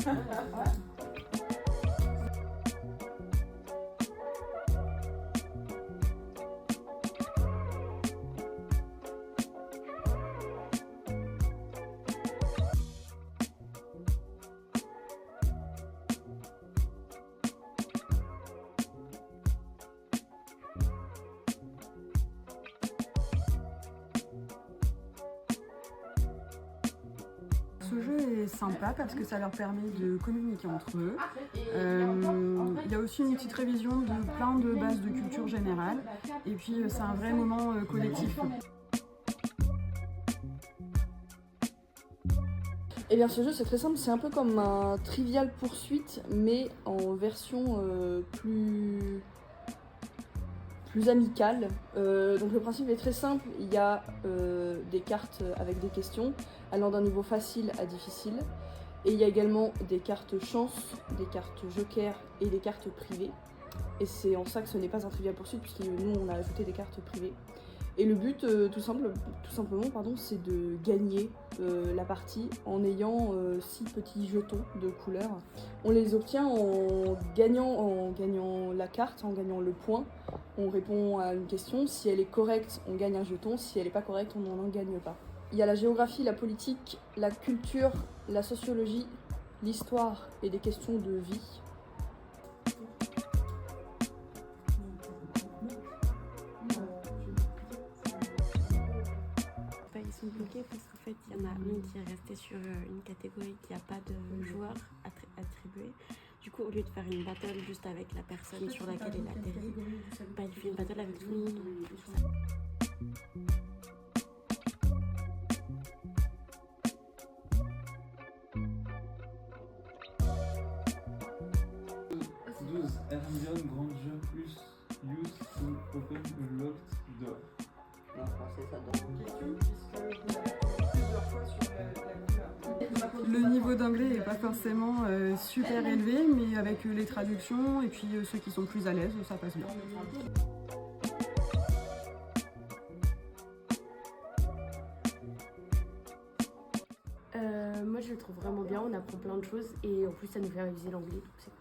Ce jeu est sympa parce que ça leur permet de communiquer entre eux. Il y a aussi une petite révision de plein de bases de culture générale. Et puis c'est un vrai moment collectif. Eh bien ce jeu c'est très simple, c'est un peu comme un Trivial Poursuite mais en version plus amicale. Donc le principe est très simple, il y a des cartes avec des questions allant d'un niveau facile à difficile. Et il y a également des cartes chance, des cartes joker et des cartes privées. Et c'est en ça que ce n'est pas un Trivial Poursuite puisque nous on a ajouté des cartes privées. Et le but, tout simplement, c'est de gagner la partie en ayant 6 petits jetons de couleur. On les obtient en gagnant la carte, en gagnant le point. On répond à une question, si elle est correcte, on gagne un jeton, si elle n'est pas correcte, on n'en gagne pas. Il y a la géographie, la politique, la culture, la sociologie, l'histoire et des questions de vie. Ils sont bloqués parce qu'en fait il y en a une qui est restée sur une catégorie qui n'a pas de joueurs attribués. Du coup au lieu de faire une battle juste avec la personne sur laquelle il atterrit, il fait une battle avec tout le monde. 12 Hermione Granger plus Use to open a locked door. En français, ça donne. Le niveau d'anglais n'est pas forcément super élevé, mais avec les traductions et puis ceux qui sont plus à l'aise, ça passe bien. Moi je le trouve vraiment bien, on apprend plein de choses et en plus ça nous fait réviser l'anglais, donc c'est cool.